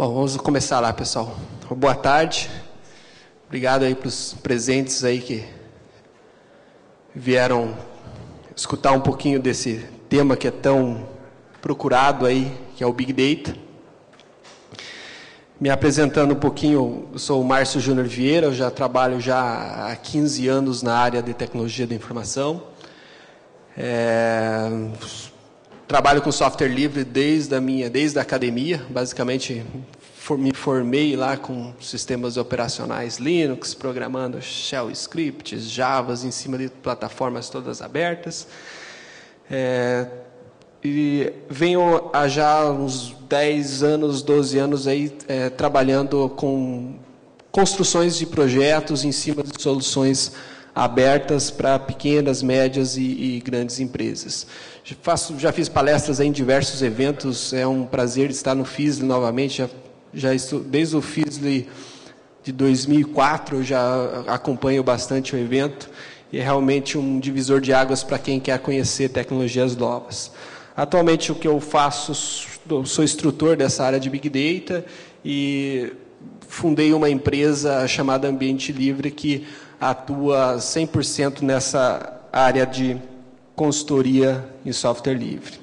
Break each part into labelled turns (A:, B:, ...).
A: Bom, vamos começar lá, pessoal. Boa tarde. Obrigado aí para os presentes aí que vieram escutar um pouquinho desse tema que é tão procurado aí, que é o Big Data. Me apresentando um pouquinho, eu sou o Márcio Júnior Vieira, eu já trabalho já há 15 anos na área de tecnologia da informação. Trabalho com software livre desde a academia, basicamente me formei lá com sistemas operacionais Linux, programando shell scripts, Javas em cima de plataformas todas abertas. E venho há já uns 10 anos, 12 anos aí, trabalhando com construções de projetos em cima de soluções abertas para pequenas, médias e grandes empresas. Já fiz palestras em diversos eventos, é um prazer estar no FISLE novamente, já estou, desde o FISLE de 2004, eu já acompanho bastante o evento, e é realmente um divisor de águas para quem quer conhecer tecnologias novas. Atualmente, o que eu faço, sou instrutor dessa área de Big Data e fundei uma empresa chamada Ambiente Livre que atua 100% nessa área de consultoria em software livre.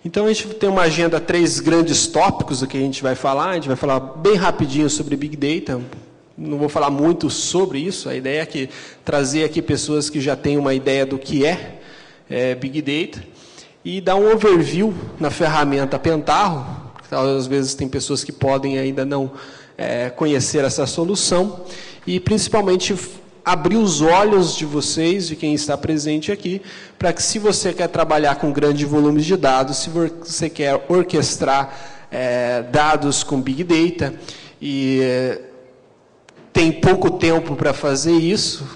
A: Então, a gente tem uma agenda, 3 grandes tópicos do que a gente vai falar. A gente vai falar bem rapidinho sobre Big Data. Não vou falar muito sobre isso. A ideia é trazer aqui pessoas que já têm uma ideia do que é Big Data e dar um overview na ferramenta Pentaho. Às vezes tem pessoas que podem ainda não conhecer essa solução e principalmente abrir os olhos de vocês, de quem está presente aqui, para que se você quer trabalhar com grande volume de dados, se você quer orquestrar dados com Big Data e tem pouco tempo para fazer isso,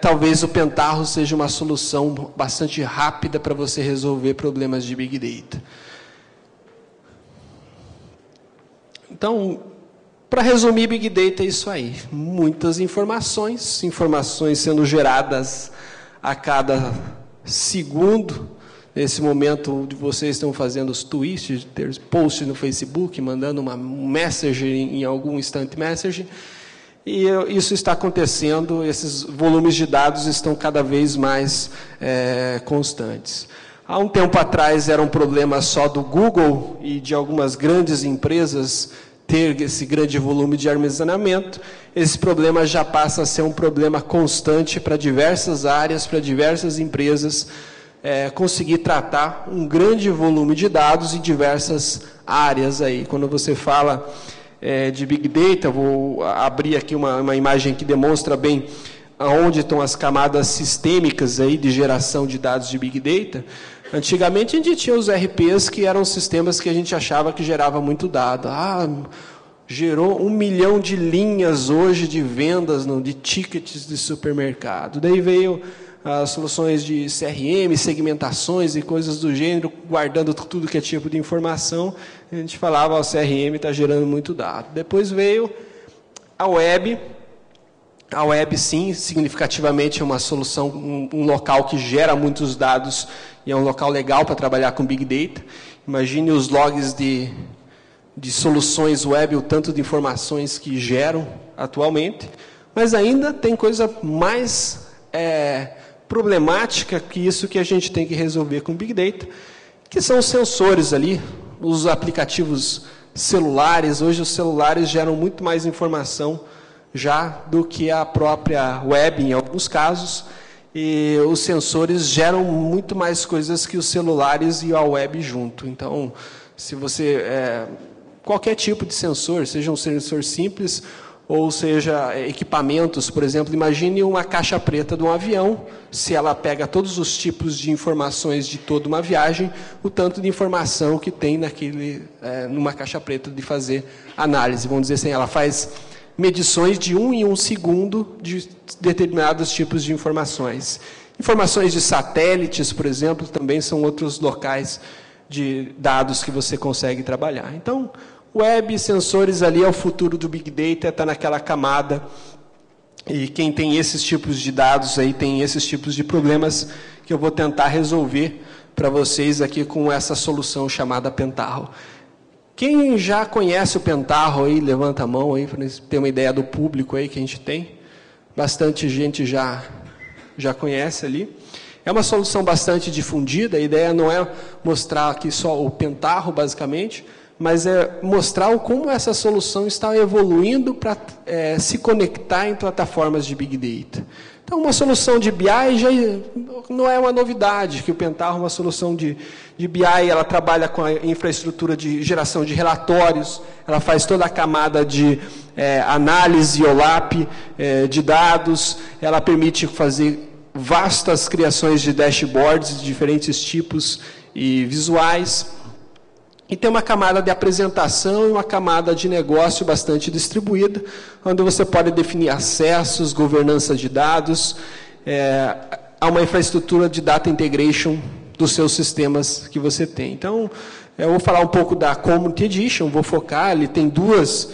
A: talvez o Pentaho seja uma solução bastante rápida para você resolver problemas de Big Data. Então, para resumir, Big Data é isso aí. Muitas informações sendo geradas a cada segundo. Nesse momento, onde vocês estão fazendo os tweets, posts no Facebook, mandando um message em algum instant message. E isso está acontecendo, esses volumes de dados estão cada vez mais constantes. Há um tempo atrás era um problema só do Google e de algumas grandes empresas ter esse grande volume de armazenamento. Esse problema já passa a ser um problema constante para diversas áreas, para diversas empresas, conseguir tratar um grande volume de dados em diversas áreas aí. Quando você fala de Big Data, vou abrir aqui uma imagem que demonstra bem aonde estão as camadas sistêmicas aí de geração de dados de Big Data. Antigamente a gente tinha os RPs que eram sistemas que a gente achava que gerava muito dado. Gerou 1 milhão de linhas hoje de vendas, de tickets de supermercado. Daí veio as soluções de CRM, segmentações e coisas do gênero, guardando tudo que é tipo de informação. A gente falava, o CRM está gerando muito dado. Depois veio a web. A web, sim, significativamente é uma solução, um local que gera muitos dados e é um local legal para trabalhar com Big Data. Imagine os logs de soluções web, o tanto de informações que geram atualmente. Mas ainda tem coisa mais problemática que isso que a gente tem que resolver com Big Data, que são os sensores ali, os aplicativos celulares. Hoje os celulares geram muito mais informação já do que a própria web, em alguns casos, e os sensores geram muito mais coisas que os celulares e a web junto. Então, se você... qualquer tipo de sensor, seja um sensor simples, ou seja, equipamentos, por exemplo, imagine uma caixa preta de um avião, se ela pega todos os tipos de informações de toda uma viagem, o tanto de informação que tem numa caixa preta de fazer análise. Vamos dizer assim, ela faz medições de 1 em 1 segundo de determinados tipos de informações. Informações de satélites, por exemplo, também são outros locais de dados que você consegue trabalhar. Então, web, sensores ali é o futuro do Big Data, está naquela camada. E quem tem esses tipos de dados aí, tem esses tipos de problemas que eu vou tentar resolver para vocês aqui com essa solução chamada Pentaho. Quem já conhece o Pentaho aí, levanta a mão aí, para ter uma ideia do público aí que a gente tem. Bastante gente já conhece ali. É uma solução bastante difundida, a ideia não é mostrar aqui só o Pentaho, basicamente, mas é mostrar como essa solução está evoluindo para se conectar em plataformas de Big Data. Então, uma solução de BI já não é uma novidade, que o Pentaho é uma solução de BI, ela trabalha com a infraestrutura de geração de relatórios, ela faz toda a camada de análise, OLAP, de dados, ela permite fazer vastas criações de dashboards de diferentes tipos e visuais. E tem uma camada de apresentação e uma camada de negócio bastante distribuída, onde você pode definir acessos, governança de dados, a uma infraestrutura de data integration dos seus sistemas que você tem. Então, eu vou falar um pouco da Community Edition, vou focar, ele tem duas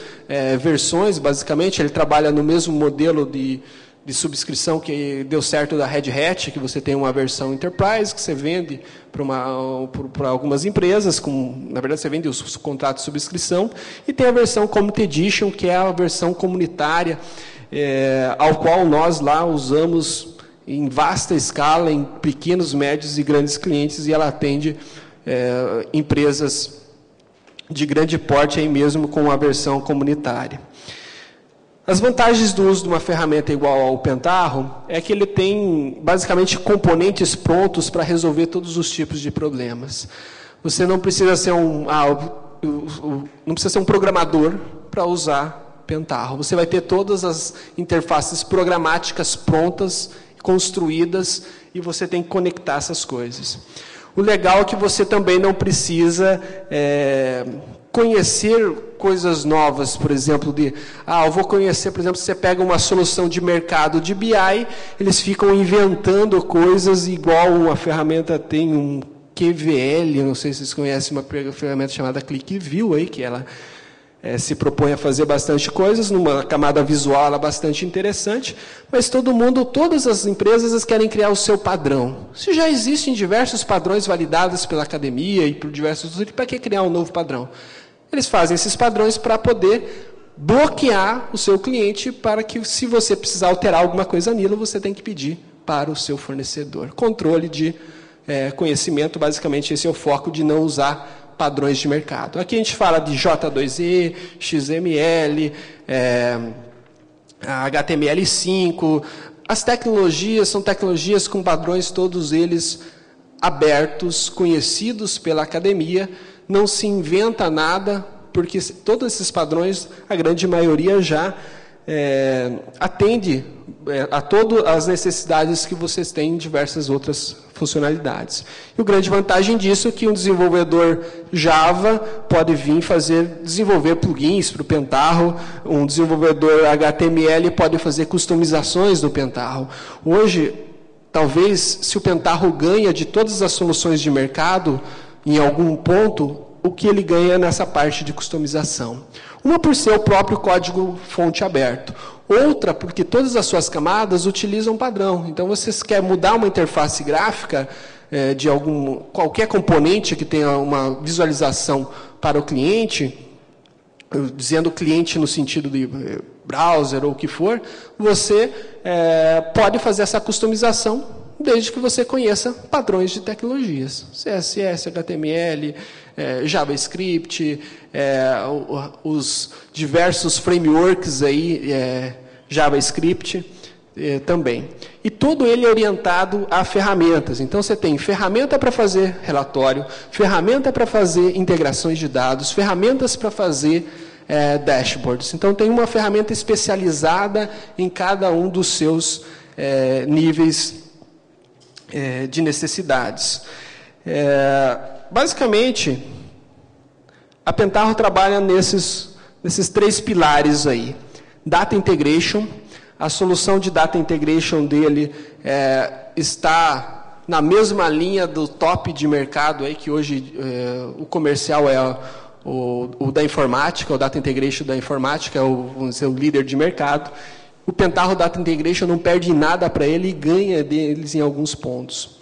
A: versões, basicamente, ele trabalha no mesmo modelo de subscrição que deu certo da Red Hat, que você tem uma versão Enterprise, que você vende para algumas empresas, na verdade você vende os contratos de subscrição, e tem a versão Community Edition, que é a versão comunitária, ao qual nós lá usamos em vasta escala, em pequenos, médios e grandes clientes, e ela atende empresas de grande porte aí mesmo com a versão comunitária. As vantagens do uso de uma ferramenta igual ao Pentaho é que ele tem, basicamente, componentes prontos para resolver todos os tipos de problemas. Você não precisa ser não precisa ser um programador para usar Pentaho. Você vai ter todas as interfaces programáticas prontas, construídas, e você tem que conectar essas coisas. O legal é que você também não precisa conhecer coisas novas, por exemplo, eu vou conhecer, por exemplo, se você pega uma solução de mercado de BI, eles ficam inventando coisas igual uma ferramenta tem um QVL, não sei se vocês conhecem uma ferramenta chamada ClickView, aí, que ela se propõe a fazer bastante coisas, numa camada visual ela é bastante interessante, mas todas as empresas querem criar o seu padrão. Se já existem diversos padrões validados pela academia e por diversos outros, para que criar um novo padrão? Eles fazem esses padrões para poder bloquear o seu cliente, para que, se você precisar alterar alguma coisa nele, você tem que pedir para o seu fornecedor. Controle de conhecimento, basicamente, esse é o foco de não usar padrões de mercado. Aqui a gente fala de J2E, XML, HTML5. As tecnologias são tecnologias com padrões, todos eles abertos, conhecidos pela academia. Não se inventa nada, porque todos esses padrões, a grande maioria já atende a todas as necessidades que vocês têm em diversas outras funcionalidades. E a grande vantagem disso é que um desenvolvedor Java pode vir desenvolver plugins para o Pentaho, um desenvolvedor HTML pode fazer customizações do Pentaho. Hoje, talvez, se o Pentaho ganha de todas as soluções de mercado, em algum ponto, o que ele ganha nessa parte de customização. Uma por ser o próprio código fonte aberto. Outra, porque todas as suas camadas utilizam padrão. Então, você quer mudar uma interface gráfica de qualquer componente que tenha uma visualização para o cliente, dizendo cliente no sentido de browser ou o que for, você pode fazer essa customização desde que você conheça padrões de tecnologias, CSS, HTML, JavaScript, os diversos frameworks aí, JavaScript também. E todo ele é orientado a ferramentas. Então, você tem ferramenta para fazer relatório, ferramenta para fazer integrações de dados, ferramentas para fazer dashboards. Então, tem uma ferramenta especializada em cada um dos seus níveis de necessidades. Basicamente, a Pentaho trabalha nesses 3 pilares aí. Data Integration, a solução de Data Integration dele está na mesma linha do top de mercado, aí, que hoje o comercial é o da informática, o Data Integration da informática, vamos dizer, o líder de mercado. O Pentaho Data Integration não perde nada para ele e ganha deles em alguns pontos.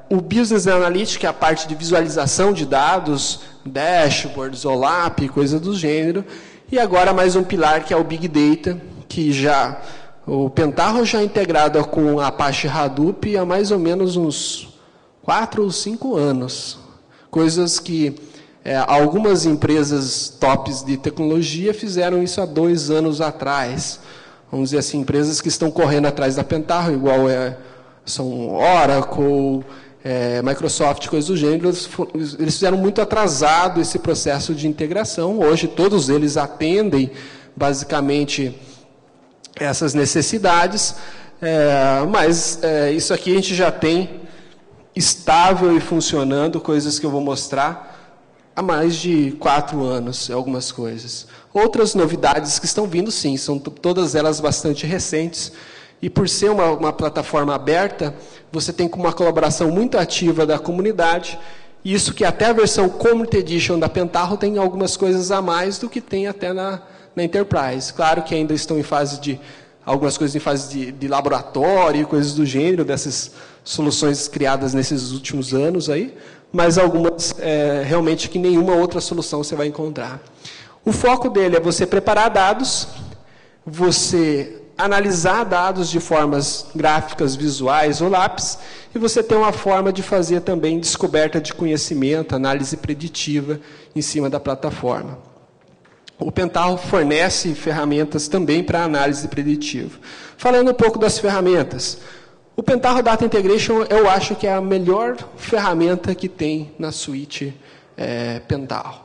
A: o Business Analytics, que é a parte de visualização de dados, dashboards, OLAP, coisa do gênero. E agora mais um pilar, que é o Big Data, que já o Pentaho já é integrado com a Apache Hadoop há mais ou menos uns 4 ou 5 anos. Coisas que algumas empresas tops de tecnologia fizeram isso há 2 anos atrás. Vamos dizer assim, empresas que estão correndo atrás da Pentaho, igual são Oracle, Microsoft, coisas do gênero. Eles fizeram muito atrasado esse processo de integração. Hoje, todos eles atendem, basicamente, essas necessidades, mas isso aqui a gente já tem estável e funcionando, coisas que eu vou mostrar há mais de 4 anos, algumas coisas. Outras novidades que estão vindo, sim, são todas elas bastante recentes, e por ser uma plataforma aberta, você tem uma colaboração muito ativa da comunidade, e isso que até a versão Community Edition da Pentaho tem algumas coisas a mais do que tem até na Enterprise. Claro que ainda estão em fase de, algumas coisas em fase de laboratório e coisas do gênero, dessas soluções criadas nesses últimos anos aí, mas algumas realmente que nenhuma outra solução você vai encontrar. O foco dele é você preparar dados, você analisar dados de formas gráficas, visuais ou lápis, e você tem uma forma de fazer também descoberta de conhecimento, análise preditiva em cima da plataforma. O Pentaho fornece ferramentas também para análise preditiva. Falando um pouco das ferramentas, o Pentaho Data Integration eu acho que é a melhor ferramenta que tem na suíte Pentaho.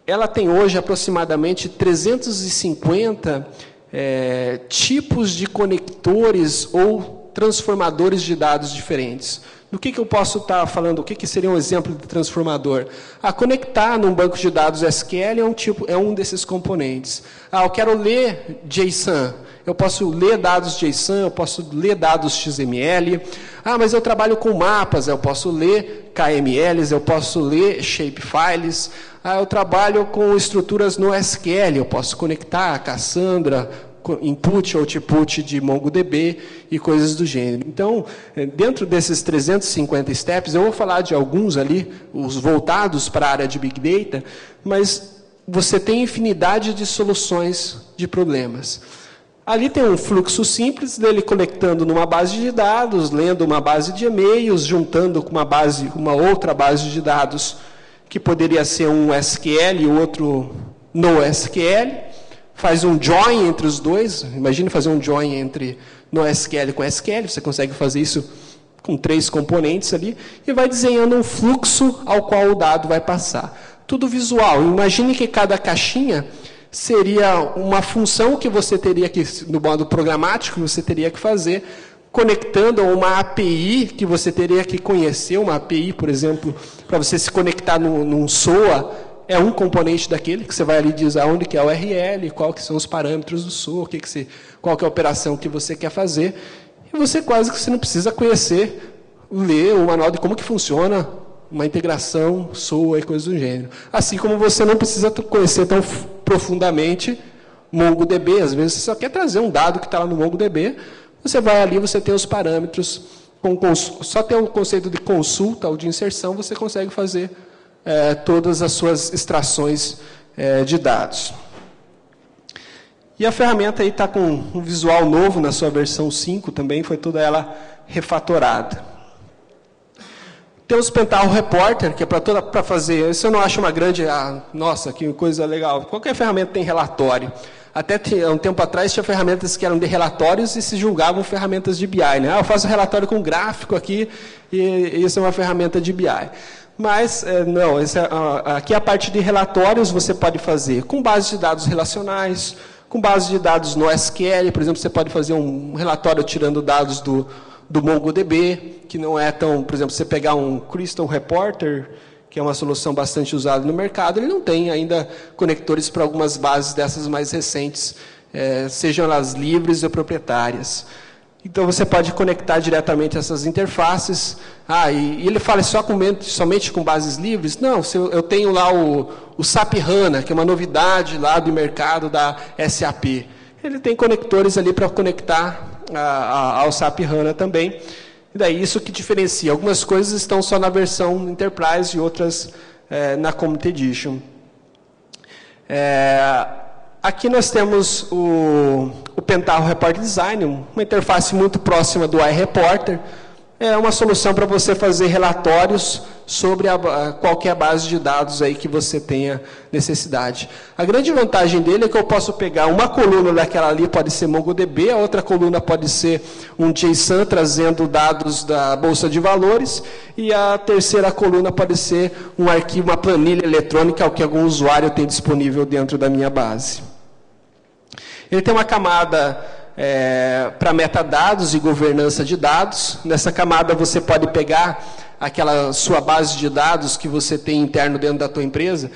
A: Ela tem hoje aproximadamente 350 tipos de conectores ou transformadores de dados diferentes. Do que eu posso estar falando? O que seria um exemplo de transformador? Conectar num banco de dados SQL é um desses componentes. Eu quero ler JSON. Eu posso ler dados JSON, eu posso ler dados XML. Mas eu trabalho com mapas, eu posso ler KMLs, eu posso ler shapefiles. Eu trabalho com estruturas no SQL, eu posso conectar a Cassandra, input ou output de MongoDB e coisas do gênero. Então, dentro desses 350 steps, eu vou falar de alguns ali, os voltados para a área de Big Data, mas você tem infinidade de soluções de problemas. Ali tem um fluxo simples dele conectando numa base de dados, lendo uma base de e-mails, juntando com uma outra base de dados, que poderia ser um SQL e outro NoSQL, faz um join entre os dois. Imagine fazer um join entre NoSQL com SQL, você consegue fazer isso com 3 componentes ali, e vai desenhando um fluxo ao qual o dado vai passar. Tudo visual. Imagine que cada caixinha seria uma função que você teria que, no modo programático, você teria que fazer, conectando a uma API que você teria que conhecer, uma API, por exemplo, para você se conectar num SOA, é um componente daquele, que você vai ali dizer onde que é o URL, qual que são os parâmetros do SOA, qual que é a operação que você quer fazer, e você quase que você não precisa conhecer, ler o manual de como que funciona uma integração, SOA e coisas do gênero. Assim como você não precisa conhecer tão profundamente MongoDB, às vezes você só quer trazer um dado que está lá no MongoDB, você vai ali, você tem os parâmetros, só ter o conceito de consulta ou de inserção, você consegue fazer todas as suas extrações de dados. E a ferramenta aí está com um visual novo na sua versão 5 também, foi toda ela refatorada. Temos o Pentaho Reporter, que é para fazer, isso eu não acho uma grande, nossa, que coisa legal. Qualquer ferramenta tem relatório. Até um tempo atrás tinha ferramentas que eram de relatórios e se julgavam ferramentas de BI. Né? Eu faço relatório com gráfico aqui e isso é uma ferramenta de BI. Mas, não, aqui a parte de relatórios você pode fazer com base de dados relacionais, com base de dados no SQL, por exemplo, você pode fazer um relatório tirando dados do MongoDB, que não é tão, por exemplo, você pegar um Crystal Reporter, que é uma solução bastante usada no mercado, ele não tem ainda conectores para algumas bases dessas mais recentes, sejam elas livres ou proprietárias. Então, você pode conectar diretamente essas interfaces. E ele fala somente com bases livres? Não, eu tenho lá o SAP HANA, que é uma novidade lá do mercado da SAP. Ele tem conectores ali para conectar ao SAP HANA também. E daí isso que diferencia. Algumas coisas estão só na versão Enterprise e outras na Community Edition. Aqui nós temos o Pentaho Report Design, uma interface muito próxima do iReporter. É uma solução para você fazer relatórios sobre qualquer base de dados aí que você tenha necessidade. A grande vantagem dele é que eu posso pegar uma coluna daquela ali, pode ser MongoDB, a outra coluna pode ser um JSON trazendo dados da Bolsa de Valores, e a terceira coluna pode ser um arquivo, uma planilha eletrônica, o que algum usuário tem disponível dentro da minha base. Ele tem uma camada para metadados e governança de dados. Nessa camada você pode pegar aquela sua base de dados que você tem interno dentro da tua empresa,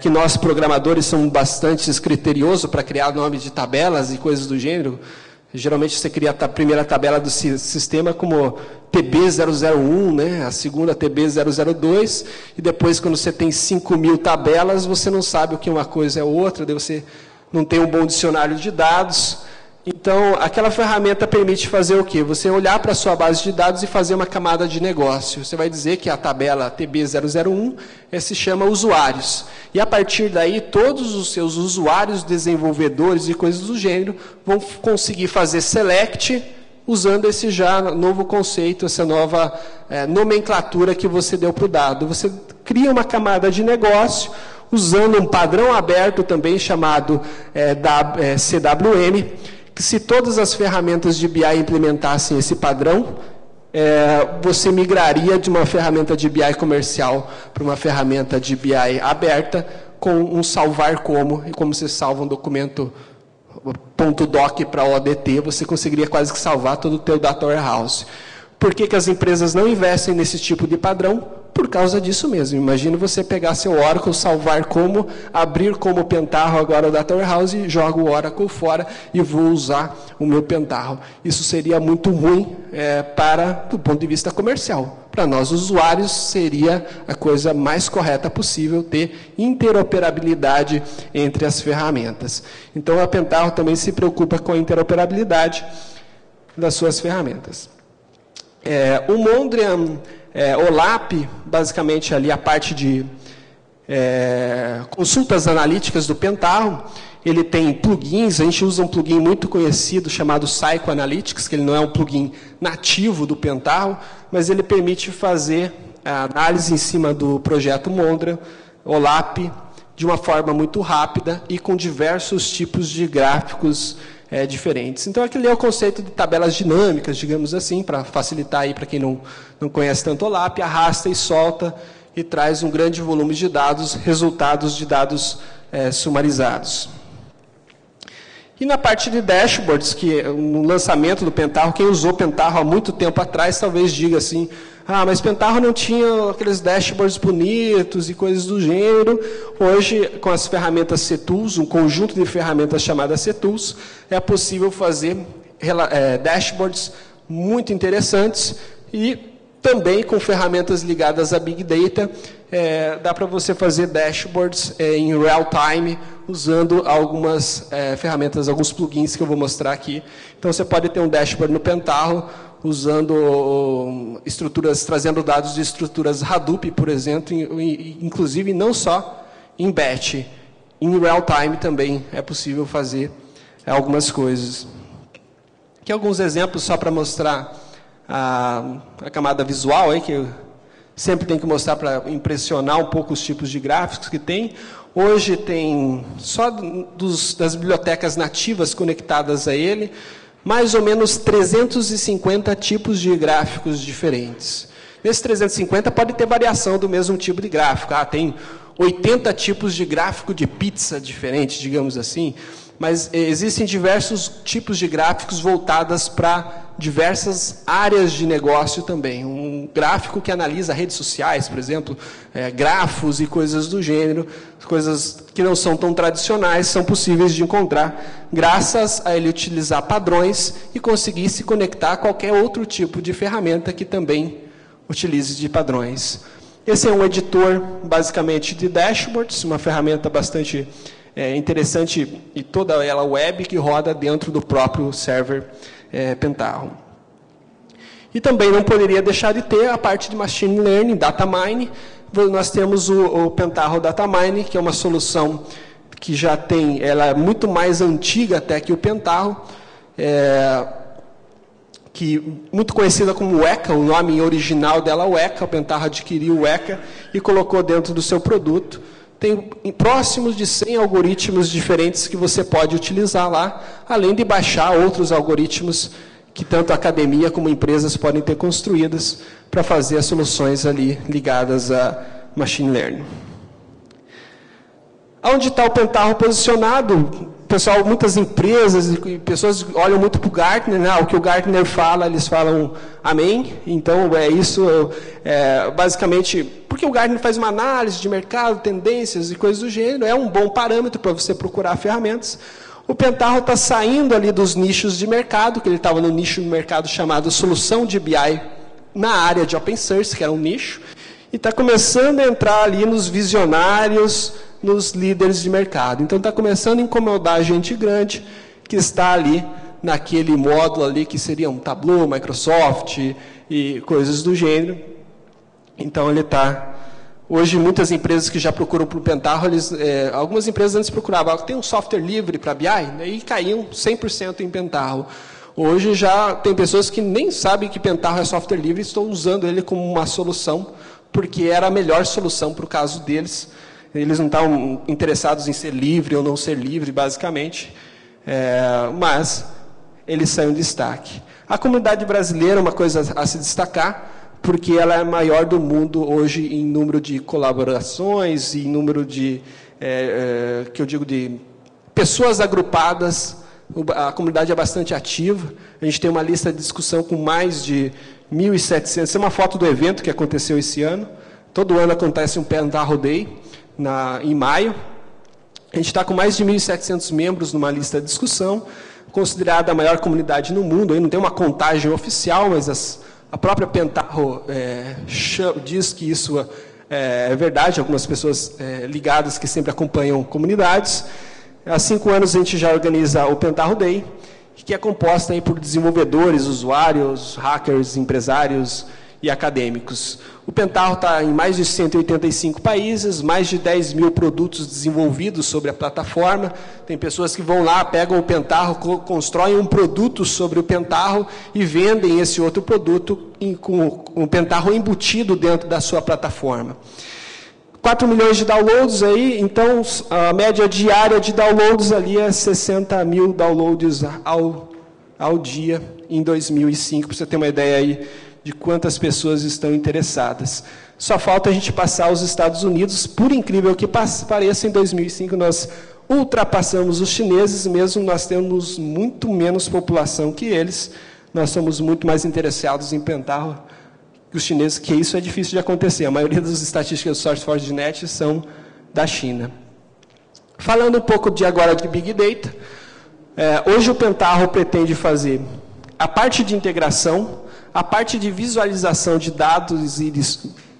A: que nós programadores somos bastante criteriosos para criar nomes de tabelas e coisas do gênero. Geralmente você cria a primeira tabela do sistema como TB001, né? A segunda TB002, e depois quando você tem 5.000 tabelas, você não sabe o que uma coisa é outra, daí você não tem um bom dicionário de dados. Então, aquela ferramenta permite fazer o quê? Você olhar para a sua base de dados e fazer uma camada de negócio. Você vai dizer que a tabela TB001 se chama usuários. E a partir daí, todos os seus usuários, desenvolvedores e coisas do gênero vão conseguir fazer select usando esse já novo conceito, essa nova nomenclatura que você deu para o dado. Você cria uma camada de negócio usando um padrão aberto também chamado CWM, que se todas as ferramentas de BI implementassem esse padrão, você migraria de uma ferramenta de BI comercial para uma ferramenta de BI aberta com um salvar como, e como você salva um documento .doc para ODT, você conseguiria quase que salvar todo o teu data warehouse. Por que as empresas não investem nesse tipo de padrão? Por causa disso mesmo. Imagina você pegar seu Oracle, salvar como, abrir como Pentaho agora o Data Warehouse, jogo o Oracle fora e vou usar o meu Pentaho. Isso seria muito ruim do ponto de vista comercial. Para nós, usuários, seria a coisa mais correta possível ter interoperabilidade entre as ferramentas. Então, a Pentaho também se preocupa com a interoperabilidade das suas ferramentas. O Mondrian OLAP, basicamente ali a parte de consultas analíticas do Pentaho, ele tem plugins, a gente usa um plugin muito conhecido chamado Psychoanalytics, que ele não é um plugin nativo do Pentaho, mas ele permite fazer a análise em cima do projeto Mondrian OLAP de uma forma muito rápida e com diversos tipos de gráficos diferentes. Então, aquele é o conceito de tabelas dinâmicas, digamos assim, para facilitar aí para quem não conhece tanto o OLAP, arrasta e solta e traz um grande volume de dados, resultados de dados sumarizados. E na parte de dashboards, que no lançamento do Pentaho, quem usou Pentaho há muito tempo atrás, talvez diga assim, mas Pentaho não tinha aqueles dashboards bonitos e coisas do gênero. Hoje, com as ferramentas CTools, um conjunto de ferramentas chamadas CTools, é possível fazer dashboards muito interessantes e também com ferramentas ligadas a Big Data, dá para você fazer dashboards em real time, usando algumas ferramentas, alguns plugins que eu vou mostrar aqui. Então, você pode ter um dashboard no Pentaho, usando estruturas, trazendo dados de estruturas Hadoop, por exemplo, inclusive não só em batch, em real time também é possível fazer algumas coisas. Aqui alguns exemplos só para mostrar a camada visual, aí, que eu sempre tenho que mostrar para impressionar um pouco os tipos de gráficos que tem. Hoje tem, só das bibliotecas nativas conectadas a ele, mais ou menos 350 tipos de gráficos diferentes. Nesses 350 pode ter variação do mesmo tipo de gráfico. Tem 80 tipos de gráfico de pizza diferentes, digamos assim. Mas existem diversos tipos de gráficos voltados para diversas áreas de negócio também. Um gráfico que analisa redes sociais, por exemplo, grafos e coisas do gênero, coisas que não são tão tradicionais, são possíveis de encontrar, graças a ele utilizar padrões e conseguir se conectar a qualquer outro tipo de ferramenta que também utilize de padrões. Esse é um editor, basicamente, de dashboards, uma ferramenta bastante interessante e toda ela web que roda dentro do próprio server Pentaho. E também não poderia deixar de ter a parte de Machine Learning, Data Mining. Nós temos o Pentaho Data Mining, que é uma solução que já tem, ela é muito mais antiga até que o Pentaho, muito conhecida como Weka, o nome original dela é Weka. O Pentaho adquiriu o Weka e colocou dentro do seu produto. Tem próximos de 100 algoritmos diferentes que você pode utilizar lá, além de baixar outros algoritmos que tanto a academia como empresas podem ter construídas para fazer as soluções ali ligadas a Machine Learning. Onde está o Pentaho posicionado? Pessoal, muitas empresas e pessoas olham muito para o Gartner, né? O que o Gartner fala, eles falam amém. Então, basicamente, porque o Gartner faz uma análise de mercado, tendências e coisas do gênero, é um bom parâmetro para você procurar ferramentas. O Pentaho está saindo ali dos nichos de mercado, que ele estava no nicho de mercado chamado solução de BI na área de Open Source, que era um nicho, e está começando a entrar ali nos visionários, nos líderes de mercado. Então, está começando a incomodar gente grande que está ali naquele módulo ali que seria um Tableau, Microsoft e coisas do gênero. Então, ele está... Hoje, muitas empresas que já procuram para o Pentaho, algumas empresas antes procuravam, tem um software livre para BI, né, e caíam 100% em Pentaho. Hoje já tem pessoas que nem sabem que Pentaho é software livre e estão usando ele como uma solução, porque era a melhor solução para o caso deles. Eles não estavam interessados em ser livre ou não ser livre, basicamente, mas eles saem em destaque. A comunidade brasileira é uma coisa a se destacar, porque ela é a maior do mundo hoje em número de colaborações, em número de, que eu digo, de pessoas agrupadas. A comunidade é bastante ativa. A gente tem uma lista de discussão com mais de 1.700. Essa é uma foto do evento que aconteceu esse ano. Todo ano acontece um Pentaho Day, em maio. A gente está com mais de 1.700 membros numa lista de discussão, considerada a maior comunidade no mundo. Aí não tem uma contagem oficial, mas a própria Pentaho diz que isso é verdade. Algumas pessoas ligadas que sempre acompanham comunidades. Há 5 anos a gente já organiza o Pentaho Day, que é composta aí por desenvolvedores, usuários, hackers, empresários e acadêmicos. O Pentaho está em mais de 185 países, mais de 10 mil produtos desenvolvidos sobre a plataforma. Tem pessoas que vão lá, pegam o Pentaho, constroem um produto sobre o Pentaho e vendem esse outro produto com o Pentaho embutido dentro da sua plataforma. 4 milhões de downloads aí, então a média diária de downloads ali é 60 mil downloads ao dia em 2005, para você ter uma ideia aí de quantas pessoas estão interessadas. Só falta a gente passar os Estados Unidos, por incrível que pareça, em 2005 nós ultrapassamos os chineses, mesmo nós temos muito menos população que eles, nós somos muito mais interessados em Pentaho que os chineses, que isso é difícil de acontecer. A maioria das estatísticas do SourceForge.net são da China. Falando um pouco agora de Big Data, hoje o Pentaho pretende fazer a parte de integração, a parte de visualização de dados e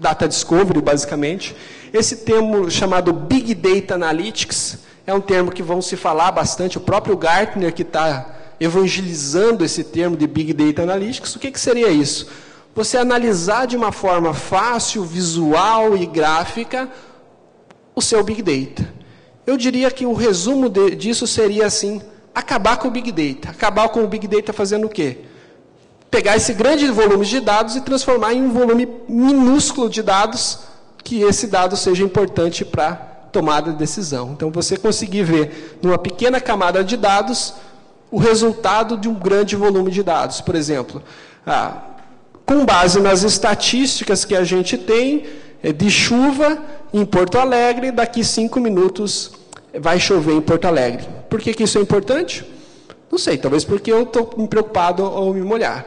A: Data Discovery, basicamente. Esse termo chamado Big Data Analytics é um termo que vão se falar bastante. O próprio Gartner que está evangelizando esse termo de Big Data Analytics. O que seria isso? Você analisar de uma forma fácil, visual e gráfica o seu Big Data. Eu diria que o resumo disso seria assim, acabar com o Big Data. Acabar com o Big Data fazendo o quê? Pegar esse grande volume de dados e transformar em um volume minúsculo de dados, que esse dado seja importante para tomada de decisão. Então, você conseguir ver, numa pequena camada de dados, o resultado de um grande volume de dados. Por exemplo, com base nas estatísticas que a gente tem de chuva em Porto Alegre, daqui 5 minutos vai chover em Porto Alegre. Por que isso é importante? Não sei, talvez porque eu estou preocupado ao me molhar.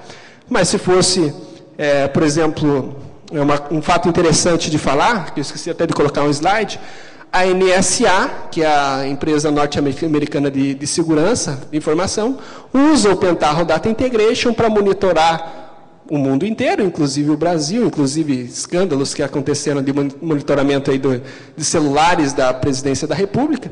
A: Mas se fosse, por exemplo, um fato interessante de falar, que eu esqueci até de colocar um slide, a NSA, que é a empresa norte-americana de segurança de informação, usa o Pentaho Data Integration para monitorar o mundo inteiro, inclusive o Brasil, inclusive escândalos que aconteceram de monitoramento aí de celulares da Presidência da República,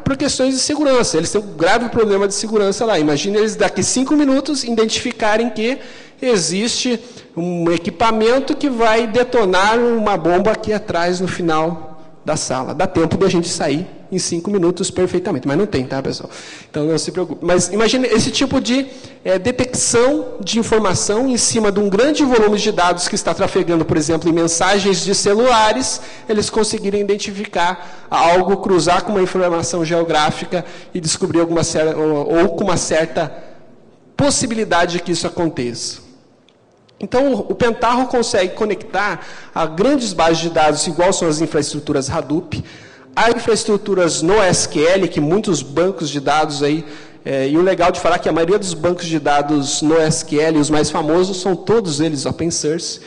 A: por questões de segurança. Eles têm um grave problema de segurança lá. Imagina eles daqui 5 minutos identificarem que existe um equipamento que vai detonar uma bomba aqui atrás no final da sala. Dá tempo de a gente sair em 5 minutos perfeitamente. Mas não tem, tá, pessoal? Então não se preocupe. Mas imagine esse tipo de detecção de informação em cima de um grande volume de dados que está trafegando, por exemplo, em mensagens de celulares, eles conseguirem identificar algo, cruzar com uma informação geográfica e descobrir alguma ou com uma certa possibilidade de que isso aconteça. Então, o Pentaho consegue conectar a grandes bases de dados, igual são as infraestruturas Hadoop, a infraestruturas NoSQL, que muitos bancos de dados aí, e o legal de falar é que a maioria dos bancos de dados NoSQL, os mais famosos, são todos eles open source,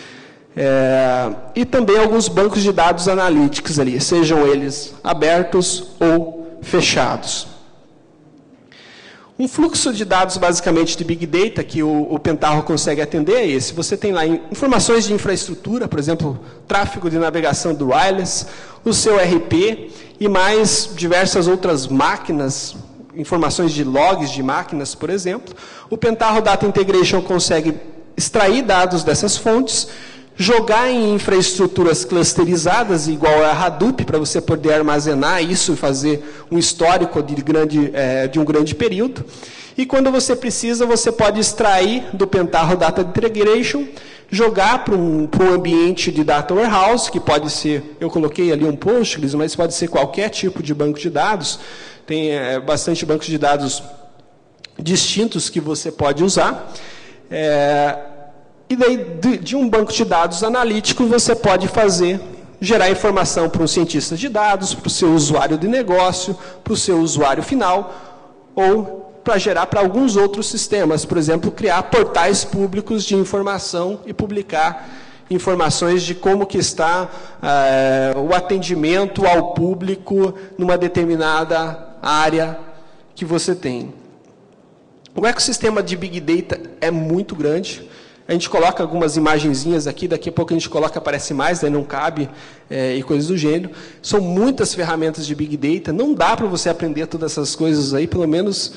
A: e também alguns bancos de dados analíticos ali, sejam eles abertos ou fechados. Um fluxo de dados, basicamente, de Big Data, que o Pentaho consegue atender é esse. Você tem lá informações de infraestrutura, por exemplo, tráfego de navegação do wireless, o seu RP e mais diversas outras máquinas, informações de logs de máquinas, por exemplo. O Pentaho Data Integration consegue extrair dados dessas fontes, jogar em infraestruturas clusterizadas, igual a Hadoop, para você poder armazenar isso e fazer um histórico de um grande período. E quando você precisa, você pode extrair do Pentaho Data Integration, jogar para um ambiente de Data Warehouse, que pode ser, eu coloquei ali um Postgres, mas pode ser qualquer tipo de banco de dados. Tem bastante bancos de dados distintos que você pode usar. E daí, de um banco de dados analítico, você pode gerar informação para um cientista de dados, para o seu usuário de negócio, para o seu usuário final, ou para gerar para alguns outros sistemas. Por exemplo, criar portais públicos de informação e publicar informações de como que está o atendimento ao público numa determinada área que você tem. O ecossistema de Big Data é muito grande. A gente coloca algumas imagenzinhas aqui, daqui a pouco a gente coloca, aparece mais, daí não cabe, e coisas do gênero. São muitas ferramentas de Big Data, não dá para você aprender todas essas coisas aí, pelo menos,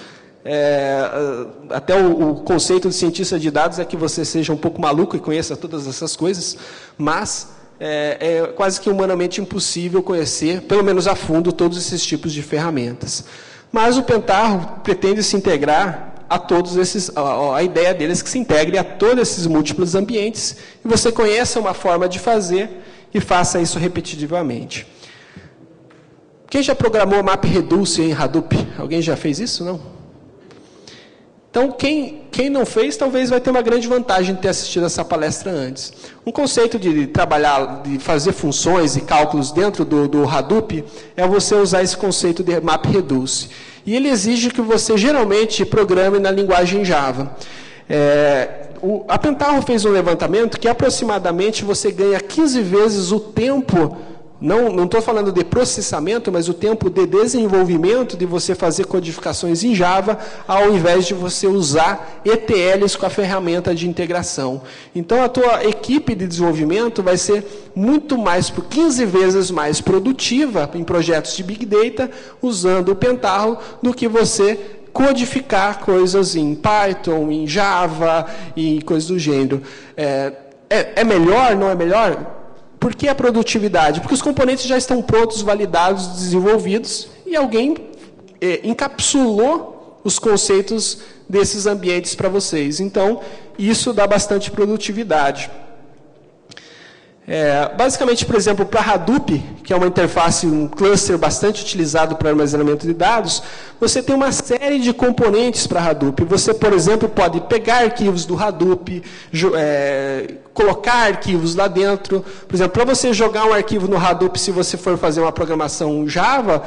A: até o conceito de cientista de dados é que você seja um pouco maluco e conheça todas essas coisas, mas é quase que humanamente impossível conhecer, pelo menos a fundo, todos esses tipos de ferramentas. Mas o Pentaho pretende se integrar a todos esses, a ideia deles é que se integre a todos esses múltiplos ambientes e você conheça uma forma de fazer e faça isso repetitivamente. Quem já programou MapReduce em Hadoop? Alguém já fez isso? Não? Então, quem não fez, talvez vai ter uma grande vantagem de ter assistido essa palestra antes. Um conceito de trabalhar, de fazer funções e cálculos dentro do Hadoop é você usar esse conceito de MapReduce. E ele exige que você, geralmente, programe na linguagem Java. A Pentaho fez um levantamento que, aproximadamente, você ganha 15 vezes o tempo, não estou falando de processamento, mas o tempo de desenvolvimento de você fazer codificações em Java, ao invés de você usar ETLs com a ferramenta de integração. Então, a tua equipe de desenvolvimento vai ser muito mais, por 15 vezes mais produtiva em projetos de Big Data, usando o Pentaho, do que você codificar coisas em Python, em Java, e coisas do gênero. É melhor, não é melhor? Por que a produtividade? Porque os componentes já estão prontos, validados, desenvolvidos, e alguém encapsulou os conceitos desses ambientes para vocês. Então, isso dá bastante produtividade. Basicamente, por exemplo, para Hadoop, que é uma interface, um cluster bastante utilizado para armazenamento de dados, você tem uma série de componentes para Hadoop. Você, por exemplo, pode pegar arquivos do Hadoop, colocar arquivos lá dentro. Por exemplo, para você jogar um arquivo no Hadoop, se você for fazer uma programação Java,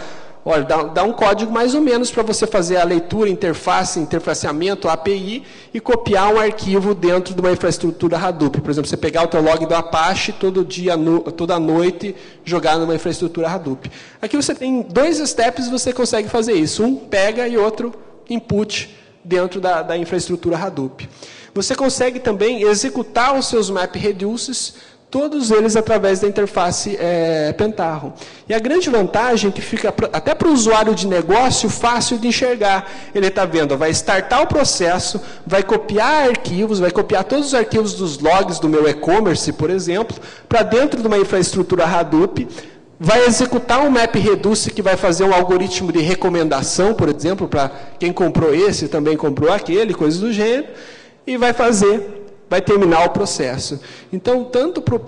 A: olha, dá um código mais ou menos para você fazer a leitura, interfaceamento, API, e copiar um arquivo dentro de uma infraestrutura Hadoop. Por exemplo, você pegar o teu log do Apache toda noite, jogar numa infraestrutura Hadoop. Aqui você tem 2 steps e você consegue fazer isso. Um pega e outro input dentro da infraestrutura Hadoop. Você consegue também executar os seus MapReduces todos eles através da interface Pentaho. E a grande vantagem é que fica, até para o usuário de negócio, fácil de enxergar. Ele está vendo, vai startar o processo, vai copiar arquivos, vai copiar todos os arquivos dos logs do meu e-commerce, por exemplo, para dentro de uma infraestrutura Hadoop, vai executar um MapReduce que vai fazer um algoritmo de recomendação, por exemplo, para quem comprou esse também comprou aquele, coisas do gênero, e vai terminar o processo. Então, tanto para o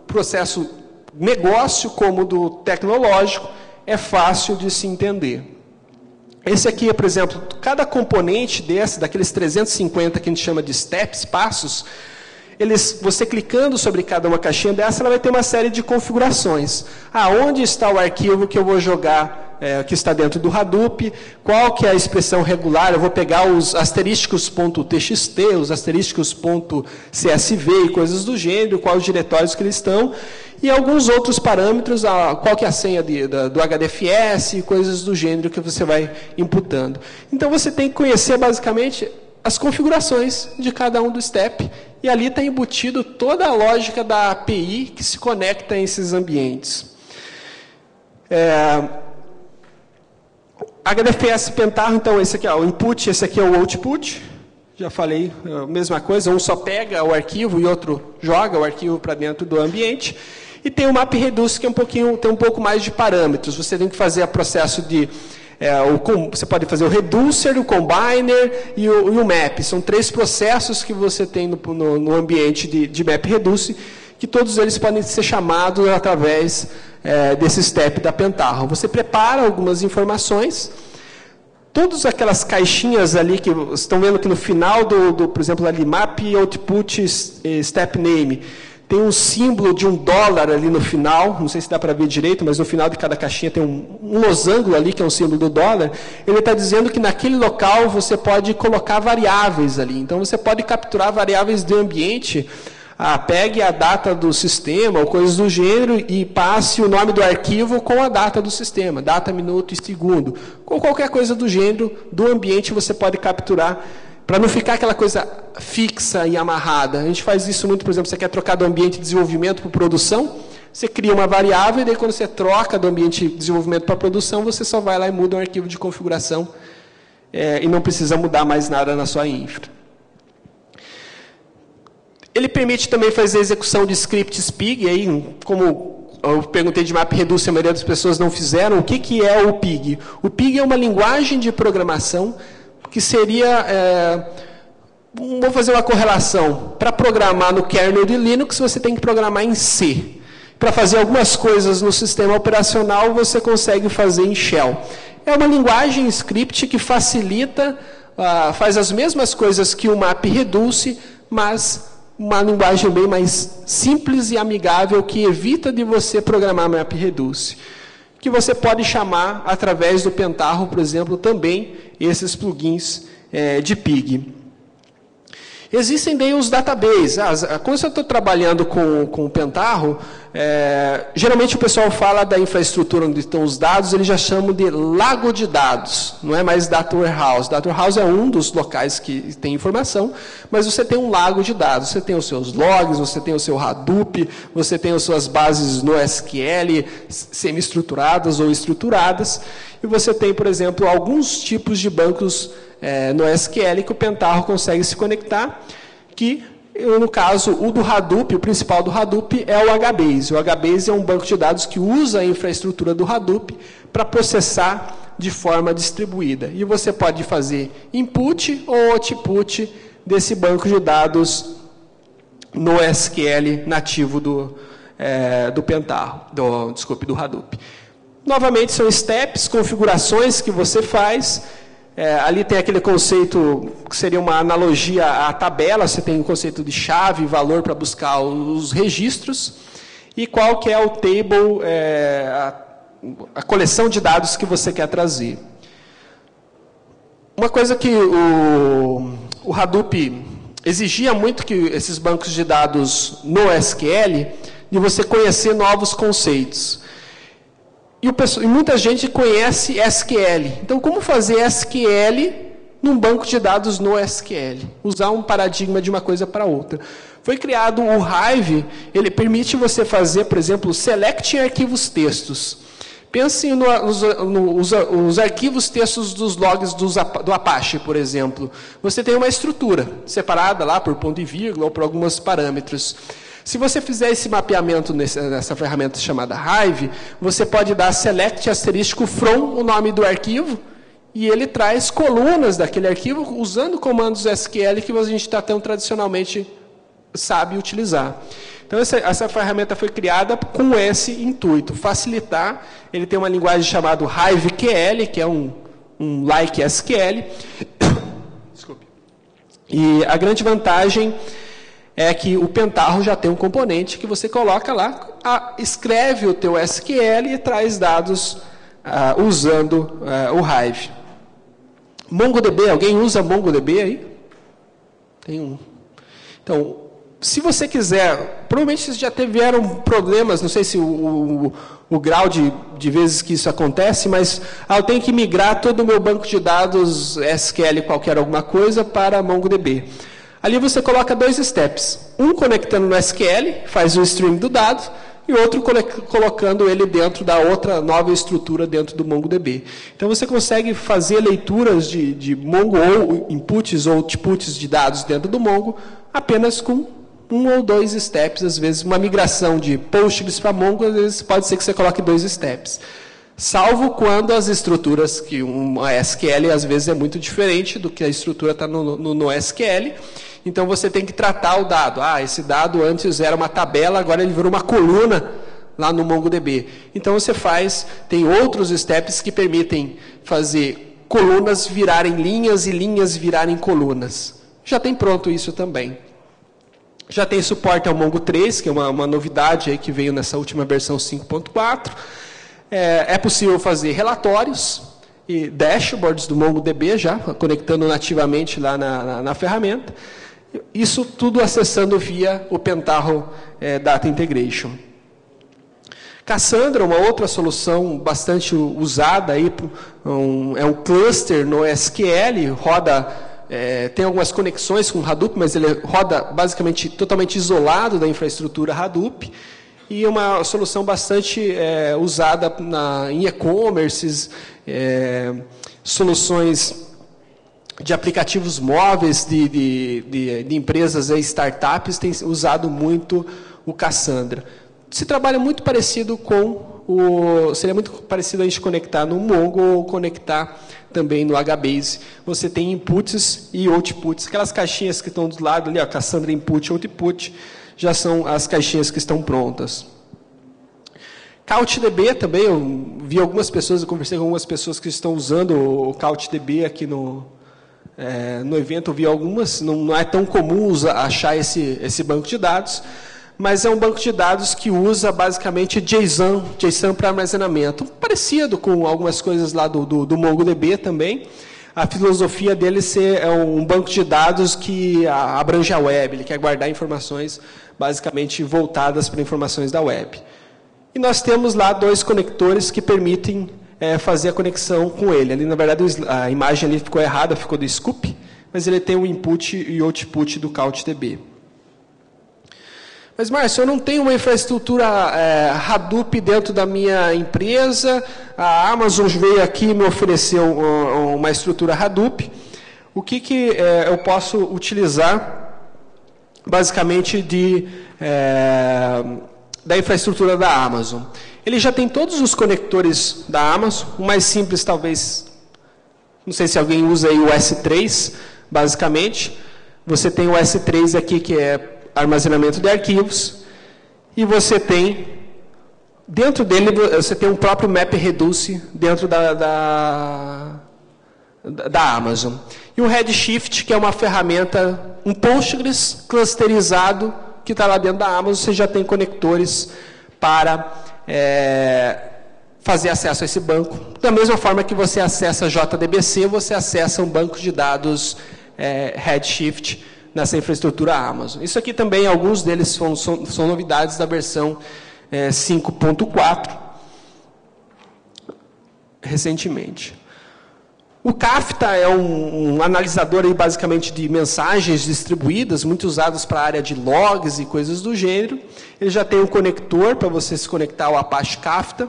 A: processo negócio como do tecnológico, é fácil de se entender. Esse aqui, por exemplo, cada componente daqueles 350 que a gente chama de steps, passos, você clicando sobre cada uma caixinha dessa, ela vai ter uma série de configurações. Onde está o arquivo que eu vou jogar, que está dentro do Hadoop, qual que é a expressão regular, eu vou pegar os asterísticos.txt, os asterísticos.csv e coisas do gênero, quais os diretórios que eles estão, e alguns outros parâmetros, qual que é a senha do HDFS, coisas do gênero que você vai imputando. Então, você tem que conhecer, basicamente, as configurações de cada um do step, e ali está embutido toda a lógica da API que se conecta a esses ambientes. HDFS Pentaho, então, esse aqui é o input, esse aqui é o output. Já falei, mesma coisa, um só pega o arquivo e outro joga o arquivo para dentro do ambiente. E tem o MapReduce, que tem um pouco mais de parâmetros. Você tem que fazer o processo de... você pode fazer o reducer, o combiner e o map. São 3 processos que você tem no ambiente de MapReduce, que todos eles podem ser chamados através desse step da Pentaho. Você prepara algumas informações, todas aquelas caixinhas ali que vocês estão vendo que no final por exemplo, ali, map output step name, tem um símbolo de $1 ali no final, não sei se dá para ver direito, mas no final de cada caixinha tem um losango ali, que é um símbolo do $. Ele está dizendo que naquele local você pode colocar variáveis ali. Então, você pode capturar variáveis do ambiente, pegue a data do sistema, ou coisas do gênero, e passe o nome do arquivo com a data do sistema, data, minuto e segundo. Com qualquer coisa do gênero, do ambiente, você pode capturar, para não ficar aquela coisa fixa e amarrada. A gente faz isso muito, por exemplo, você quer trocar do ambiente de desenvolvimento para produção, você cria uma variável, e daí quando você troca do ambiente de desenvolvimento para produção, você só vai lá e muda um arquivo de configuração, e não precisa mudar mais nada na sua infra. Ele permite também fazer execução de scripts PIG, e aí, como eu perguntei de MapReduce, a maioria das pessoas não fizeram, o que é o PIG? O PIG é uma linguagem de programação que seria, vou fazer uma correlação, para programar no kernel de Linux, você tem que programar em C. Para fazer algumas coisas no sistema operacional, você consegue fazer em Shell. É uma linguagem script que facilita, faz as mesmas coisas que o MapReduce, mas uma linguagem bem mais simples e amigável, que evita de você programar MapReduce, que você pode chamar através do Pentaho, por exemplo, também esses plugins de PIG. Existem bem os databases. Quando eu estou trabalhando com o Pentaho, geralmente o pessoal fala da infraestrutura onde estão os dados, eles já chamam de lago de dados, não é mais data warehouse. Data warehouse é um dos locais que tem informação, mas você tem um lago de dados. Você tem os seus logs, você tem o seu Hadoop, você tem as suas bases no SQL, semi-estruturadas ou estruturadas, e você tem, por exemplo, alguns tipos de bancos no SQL que o Pentaho consegue se conectar, que, no caso, o do Hadoop, o principal do Hadoop é o HBase. O HBase é um banco de dados que usa a infraestrutura do Hadoop para processar de forma distribuída. E você pode fazer input ou output desse banco de dados no SQL nativo do Pentaho, do Hadoop. Novamente, são steps, configurações que você faz. Ali tem aquele conceito que seria uma analogia à tabela, você tem o conceito de chave, valor para buscar os registros, e qual que é o table, a coleção de dados que você quer trazer. Uma coisa que o Hadoop exigia muito, que esses bancos de dados no SQL, de você conhecer novos conceitos. E muita gente conhece SQL. Então, como fazer SQL num banco de dados no SQL. Usar um paradigma de uma coisa para outra. Foi criado o Hive, ele permite você fazer, por exemplo, select em arquivos textos. Pense nos arquivos textos dos logs do Apache, por exemplo. Você tem uma estrutura separada lá por ponto e vírgula ou por alguns parâmetros. Se você fizer esse mapeamento nessa ferramenta chamada Hive, você pode dar select asterisco from o nome do arquivo e ele traz colunas daquele arquivo usando comandos SQL que a gente está tão tradicionalmente sabe utilizar. Então, essa ferramenta foi criada com esse intuito, facilitar. Ele tem uma linguagem chamada HiveQL, que é um like SQL. Desculpe. E a grande vantagem é que o Pentaho já tem um componente que você coloca lá, escreve o teu SQL e traz dados usando o Hive. MongoDB, alguém usa MongoDB aí? Tem um. Então, se você quiser, provavelmente vocês já tiveram problemas, não sei se o grau de vezes que isso acontece, mas eu tenho que migrar todo o meu banco de dados SQL qualquer alguma coisa para MongoDB. Ali você coloca 2 steps. Um conectando no SQL, faz o stream do dado, e outro colocando ele dentro da outra nova estrutura dentro do MongoDB. Então você consegue fazer leituras de Mongo ou inputs ou outputs de dados dentro do Mongo apenas com 1 ou 2 steps, às vezes uma migração de Postgres para Mongo, às vezes pode ser que você coloque 2 steps. Salvo quando as estruturas, que uma SQL às vezes é muito diferente do que a estrutura está no SQL, então você tem que tratar o dado. Esse dado antes era uma tabela, agora ele virou uma coluna lá no MongoDB. Então você tem outros steps que permitem fazer colunas virarem linhas e linhas virarem colunas. Já tem pronto isso também. Já tem suporte ao Mongo 3, que é uma novidade aí que veio nessa última versão 5.4. É possível fazer relatórios e dashboards do MongoDB já, conectando nativamente lá na ferramenta. Isso tudo acessando via o Pentaho Data Integration. Cassandra, uma outra solução bastante usada, aí, é um cluster no SQL, tem algumas conexões com Hadoop, mas ele roda basicamente totalmente isolado da infraestrutura Hadoop, e uma solução bastante usada em e-commerces, soluções de aplicativos móveis de empresas e startups, tem usado muito o Cassandra. Se trabalha muito parecido seria muito parecido a gente conectar no Mongo ou conectar também no HBase. Você tem inputs e outputs. Aquelas caixinhas que estão do lado ali, Cassandra Input e Output, já são as caixinhas que estão prontas. CouchDB também, eu vi algumas pessoas, eu conversei com algumas pessoas que estão usando o CouchDB aqui no evento, eu vi algumas, não é tão comum achar esse banco de dados, mas é um banco de dados que usa basicamente JSON para armazenamento, parecido com algumas coisas lá do MongoDB também. A filosofia dele é um banco de dados que abrange a web, ele quer guardar informações basicamente voltadas para informações da web. E nós temos lá 2 conectores que permitem fazer a conexão com ele. Ali, na verdade, a imagem ali ficou errada, ficou do Scoop, mas ele tem o input e output do CouchDB. Mas, Márcio, eu não tenho uma infraestrutura Hadoop dentro da minha empresa, a Amazon veio aqui e me ofereceu uma estrutura Hadoop. O que eu posso utilizar, basicamente, da infraestrutura da Amazon? Ele já tem todos os conectores da Amazon, o mais simples, talvez, não sei se alguém usa aí o S3, basicamente. Você tem o S3 aqui, que é armazenamento de arquivos, e você tem, dentro dele, você tem um próprio MapReduce dentro da Amazon. E o Redshift, que é uma ferramenta, um Postgres clusterizado, que está lá dentro da Amazon, você já tem conectores para fazer acesso a esse banco. Da mesma forma que você acessa JDBC, você acessa um banco de dados Redshift, nessa infraestrutura Amazon. Isso aqui também, alguns deles são novidades da versão 5.4, recentemente. O Kafka é um analisador aí, basicamente de mensagens distribuídas, muito usados para a área de logs e coisas do gênero. Ele já tem um conector para você se conectar ao Apache Kafka.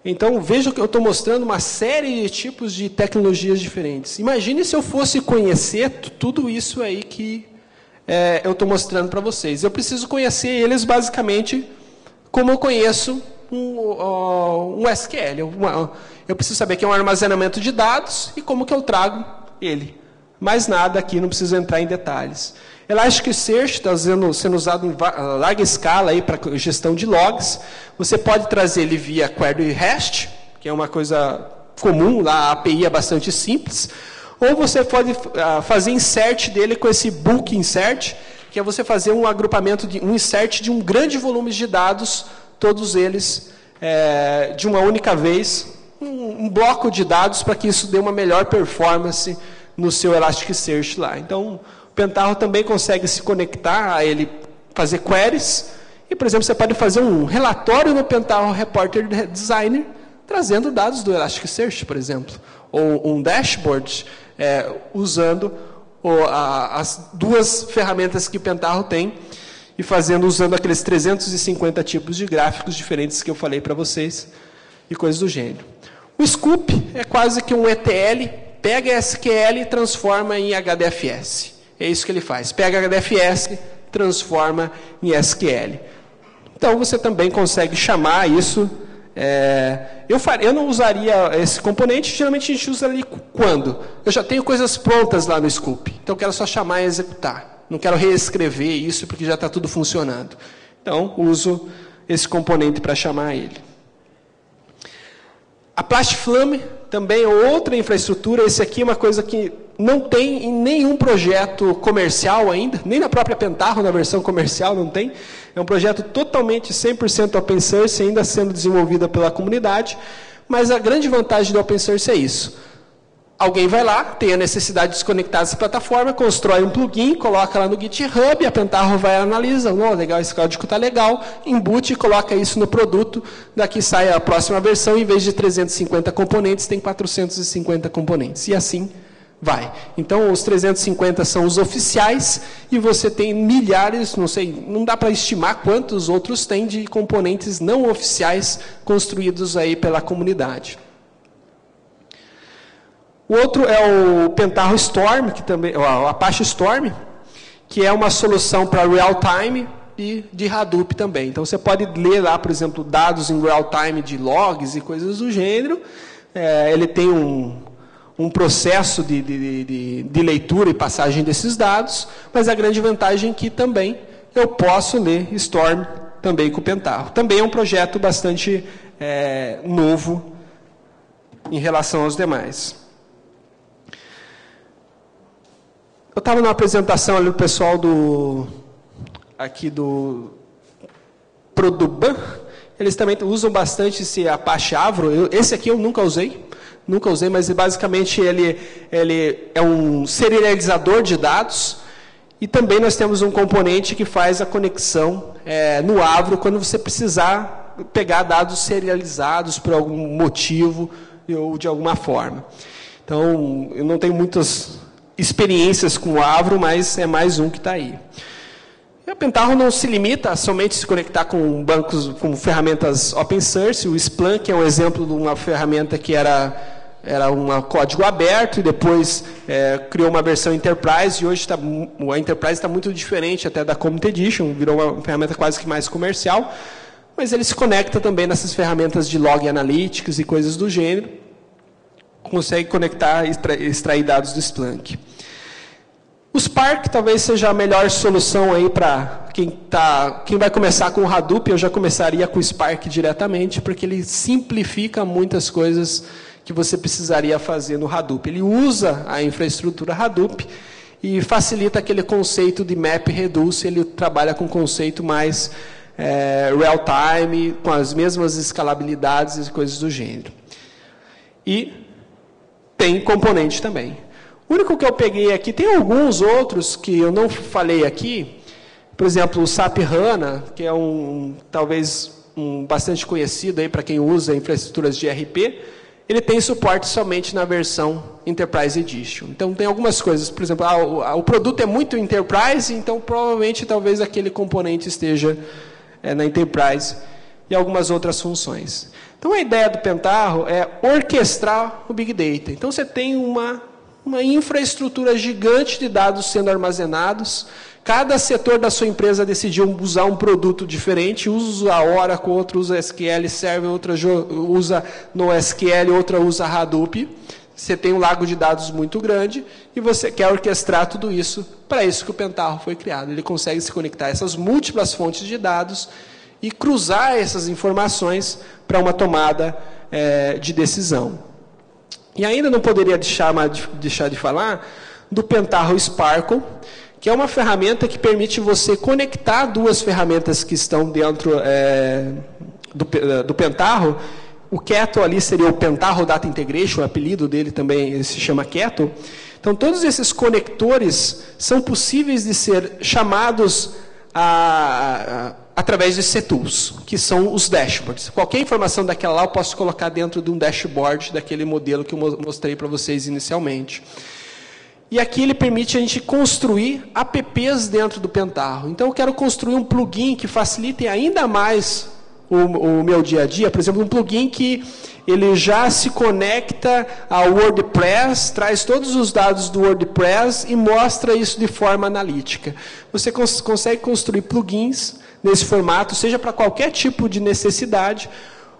A: Então, veja que eu estou mostrando uma série de tipos de tecnologias diferentes. Imagine se eu fosse conhecer tudo isso aí que eu estou mostrando para vocês. Eu preciso conhecer eles, basicamente, como eu conheço um SQL. Eu preciso saber que é um armazenamento de dados e como que eu trago ele. Mais nada aqui, não preciso entrar em detalhes. Elasticsearch está sendo usado em larga escala para gestão de logs. Você pode trazer ele via query REST, que é uma coisa comum, lá a API é bastante simples. Ou você pode fazer insert dele com esse bulk insert, que é você fazer um agrupamento, um insert de um grande volume de dados, todos eles de uma única vez, um bloco de dados para que isso dê uma melhor performance no seu Elasticsearch lá. Então, o Pentaho também consegue se conectar a ele, fazer queries, e, por exemplo, você pode fazer um relatório no Pentaho Reporter Designer, trazendo dados do Elasticsearch, por exemplo, ou um dashboard, usando as duas ferramentas que o Pentaho tem, e usando aqueles 350 tipos de gráficos diferentes que eu falei para vocês, e coisas do gênero. O Scoop é quase que um ETL, pega SQL e transforma em HDFS. É isso que ele faz. Pega HDFS, transforma em SQL. Então, você também consegue chamar isso. Eu não usaria esse componente, geralmente a gente usa ali quando? Eu já tenho coisas prontas lá no Scoop. Então, eu quero só chamar e executar. Não quero reescrever isso, porque já está tudo funcionando. Então, uso esse componente para chamar ele. A Plastflame também é outra infraestrutura. Esse aqui é uma coisa que não tem em nenhum projeto comercial ainda, nem na própria Pentaho, na versão comercial, não tem. É um projeto totalmente 100% open source, ainda sendo desenvolvida pela comunidade, mas a grande vantagem do open source é isso. Alguém vai lá, tem a necessidade de se conectar a essa plataforma, constrói um plugin, coloca lá no GitHub, a Pentaho vai analisar, legal, esse código está legal, embute e coloca isso no produto, daqui sai a próxima versão, em vez de 350 componentes, tem 450 componentes, e assim vai. Então, os 350 são os oficiais, e você tem milhares, não sei, não dá para estimar quantos outros tem de componentes não oficiais construídos aí pela comunidade. O outro é o Pentaho Storm, que também, o Apache Storm, que é uma solução para real-time e de Hadoop também. Então, você pode ler lá, por exemplo, dados em real-time de logs e coisas do gênero. Ele tem um processo de leitura e passagem desses dados, mas a grande vantagem é que também eu posso ler Storm também com o Pentaho. Também é um projeto bastante novo em relação aos demais. Eu estava numa apresentação ali do pessoal aqui do Produban, eles também usam bastante esse Apache Avro. Esse aqui eu nunca usei, mas basicamente ele é um serializador de dados, e também nós temos um componente que faz a conexão no Avro quando você precisar pegar dados serializados por algum motivo ou de alguma forma. Então, eu não tenho muitas experiências com o Avro, mas é mais um que está aí. E a Pentaho não se limita a somente se conectar com bancos, com ferramentas open source. O Splunk é um exemplo de uma ferramenta que era um código aberto, e depois criou uma versão Enterprise, e hoje a Enterprise está muito diferente até da Common Edition, virou uma ferramenta quase que mais comercial, mas ele se conecta também nessas ferramentas de log analytics e coisas do gênero, consegue conectar e extrair dados do Splunk. O Spark talvez seja a melhor solução aí para quem vai começar com o Hadoop. Eu já começaria com o Spark diretamente, porque ele simplifica muitas coisas que você precisaria fazer no Hadoop. Ele usa a infraestrutura Hadoop e facilita aquele conceito de map reduce. Ele trabalha com um conceito mais real-time, com as mesmas escalabilidades e coisas do gênero. E tem componente também. O único que eu peguei aqui, tem alguns outros que eu não falei aqui, por exemplo, o SAP HANA, que é talvez bastante conhecido aí para quem usa infraestruturas de ERP. ele tem suporte somente na versão Enterprise Edition. Então, tem algumas coisas, por exemplo, o produto é muito Enterprise, então, provavelmente, talvez aquele componente esteja na Enterprise e algumas outras funções. Então, a ideia do Pentaho é orquestrar o Big Data. Então, você tem uma infraestrutura gigante de dados sendo armazenados. Cada setor da sua empresa decidiu usar um produto diferente. Um usa Oracle, outro usa SQL Server, outra usa NoSQL, outra usa Hadoop. Você tem um lago de dados muito grande e você quer orquestrar tudo isso. Para isso que o Pentaho foi criado. Ele consegue se conectar a essas múltiplas fontes de dados e cruzar essas informações para uma tomada de decisão. E ainda não poderia deixar de falar do Pentaho Sparkle, que é uma ferramenta que permite você conectar duas ferramentas que estão dentro do Pentaho. O Kettle ali seria o Pentaho Data Integration, o apelido dele também se chama Kettle. Então, todos esses conectores são possíveis de ser chamados através de CTools, que são os dashboards. Qualquer informação daquela lá eu posso colocar dentro de um dashboard daquele modelo que eu mostrei para vocês inicialmente. E aqui ele permite a gente construir apps dentro do Pentaho. Então, eu quero construir um plugin que facilite ainda mais o meu dia a dia. Por exemplo, um plugin que ele já se conecta ao WordPress, traz todos os dados do WordPress e mostra isso de forma analítica. Você consegue construir plugins nesse formato, seja para qualquer tipo de necessidade,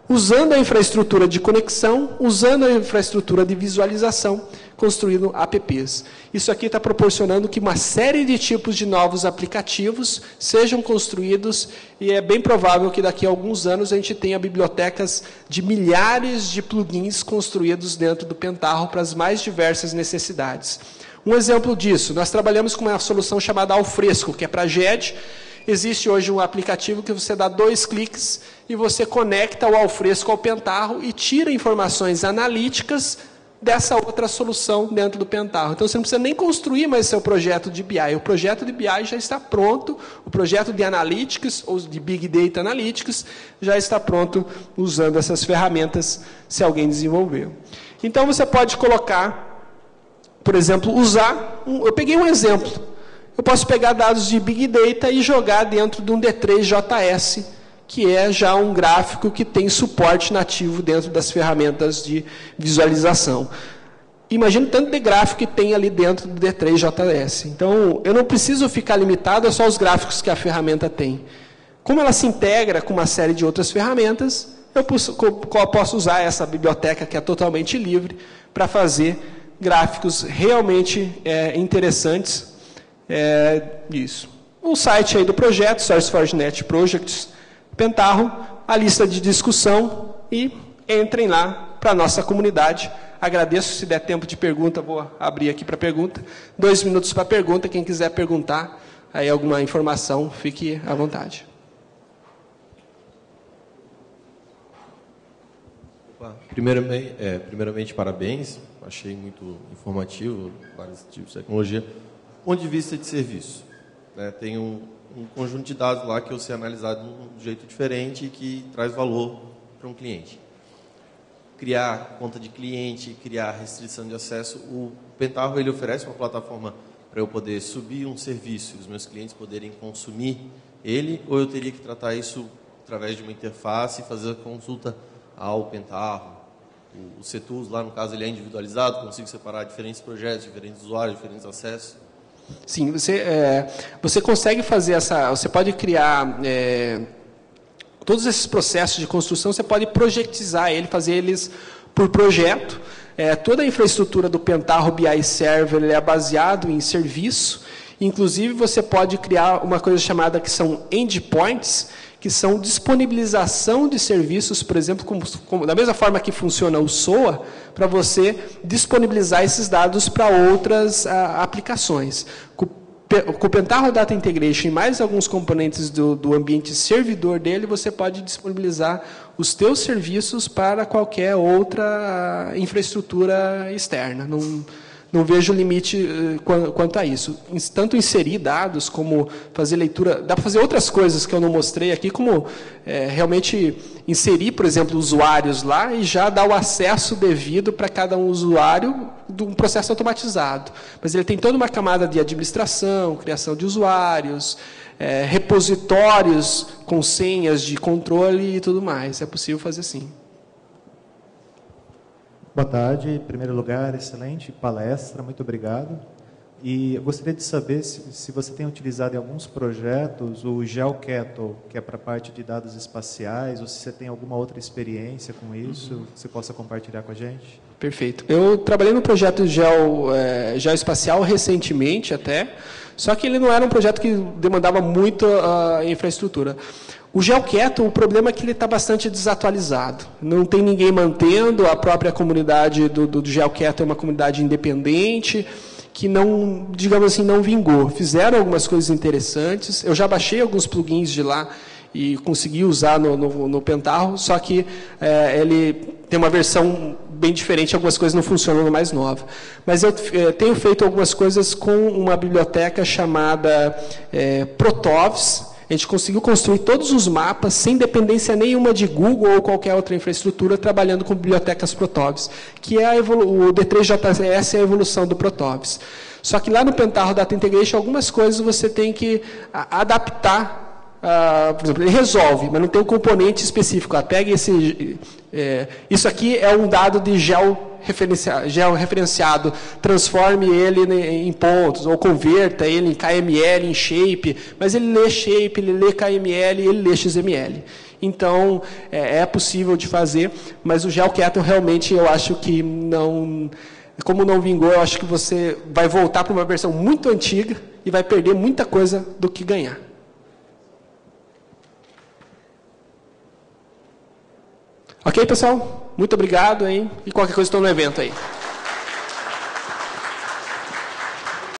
A: usando a infraestrutura de conexão, usando a infraestrutura de visualização, construindo apps. Isso aqui está proporcionando que uma série de tipos de novos aplicativos sejam construídos e é bem provável que daqui a alguns anos a gente tenha bibliotecas de milhares de plugins construídos dentro do Pentaho para as mais diversas necessidades. Um exemplo disso, nós trabalhamos com uma solução chamada Alfresco, que é para GED. Existe hoje um aplicativo que você dá 2 cliques e você conecta o Alfresco ao Pentaho e tira informações analíticas dessa outra solução dentro do Pentaho. Então, você não precisa nem construir mais seu projeto de BI. O projeto de BI já está pronto, o projeto de Analytics, ou de Big Data Analytics, já está pronto usando essas ferramentas, se alguém desenvolveu. Então, você pode colocar, por exemplo, eu peguei um exemplo. Eu posso pegar dados de Big Data e jogar dentro de um D3JS, que é já um gráfico que tem suporte nativo dentro das ferramentas de visualização. Imagina o tanto de gráfico que tem ali dentro do D3JS. Então, eu não preciso ficar limitado a só os gráficos que a ferramenta tem. Como ela se integra com uma série de outras ferramentas, eu posso usar essa biblioteca que é totalmente livre para fazer gráficos realmente interessantes disso. O site aí do projeto, SourceForge.net Projects, Pentaho, a lista de discussão e entrem lá para a nossa comunidade. Agradeço, se der tempo de pergunta, vou abrir aqui para pergunta. 2 minutos para pergunta, quem quiser perguntar aí alguma informação, fique à vontade.
B: Primeiramente, parabéns, achei muito informativo, vários tipos de tecnologia. Do ponto de vista de serviço, tem um conjunto de dados lá que eu sei analisar de um jeito diferente e que traz valor para um cliente. Criar conta de cliente, criar restrição de acesso. O Pentaho ele oferece uma plataforma para eu poder subir um serviço e os meus clientes poderem consumir ele, ou eu teria que tratar isso através de uma interface e fazer a consulta ao Pentaho? O CTools lá, no caso, ele é individualizado, consigo separar diferentes projetos, diferentes usuários, diferentes acessos?
A: Sim, você consegue fazer você pode criar todos esses processos de construção, você pode projetizar fazer eles por projeto. Toda a infraestrutura do Pentaho BI Server é baseado em serviço. Inclusive, você pode criar uma coisa chamada que são endpoints, que são disponibilização de serviços, por exemplo, da mesma forma que funciona o SOA, para você disponibilizar esses dados para outras aplicações. Com o Pentaho Data Integration e mais alguns componentes do ambiente servidor dele, você pode disponibilizar os teus serviços para qualquer outra infraestrutura externa. não vejo limite quanto a isso. Tanto inserir dados, como fazer leitura, dá para fazer outras coisas que eu não mostrei aqui, como realmente inserir, por exemplo, usuários lá e já dar o acesso devido para cada um usuário de um processo automatizado. Mas ele tem toda uma camada de administração, criação de usuários, repositórios com senhas de controle e tudo mais. É possível fazer sim.
C: Boa tarde. Em primeiro lugar, excelente palestra, muito obrigado. E eu gostaria de saber se você tem utilizado em alguns projetos o GeoCattle, que é para a parte de dados espaciais, ou se você tem alguma outra experiência com isso, que você possa compartilhar com a gente. Perfeito. Eu trabalhei no projeto geoespacial recentemente até, só que ele não era um projeto que demandava muito infraestrutura. O GeoCattle, o problema é que ele está bastante desatualizado. Não tem ninguém mantendo, a própria comunidade do GeoCattle é uma comunidade independente, que não, digamos assim, não vingou. Fizeram algumas coisas interessantes. Eu já baixei alguns plugins de lá e consegui usar no Pentaho, só que ele tem uma versão bem diferente, algumas coisas não funcionam mais nova. Mas eu tenho feito algumas coisas com uma biblioteca chamada Protovs. A gente conseguiu construir todos os mapas sem dependência nenhuma de Google ou qualquer outra infraestrutura, trabalhando com bibliotecas Protovs, que é o D3JS é a evolução do Protovs. Só que lá no Pentaho Data Integration, algumas coisas você tem que adaptar. Por exemplo, ele resolve, mas não tem um componente específico. Pega isso aqui é um dado de georreferenciado, transforme ele em pontos, ou converta ele em KML, em shape, mas ele lê shape, ele lê KML, ele lê XML. Então, é possível de fazer, mas o GeoCattle realmente eu acho que não... Como não vingou, eu acho que você vai voltar para uma versão muito antiga e vai perder muita coisa do que ganhar. Ok, pessoal? Muito obrigado, hein? E qualquer coisa estou no evento aí.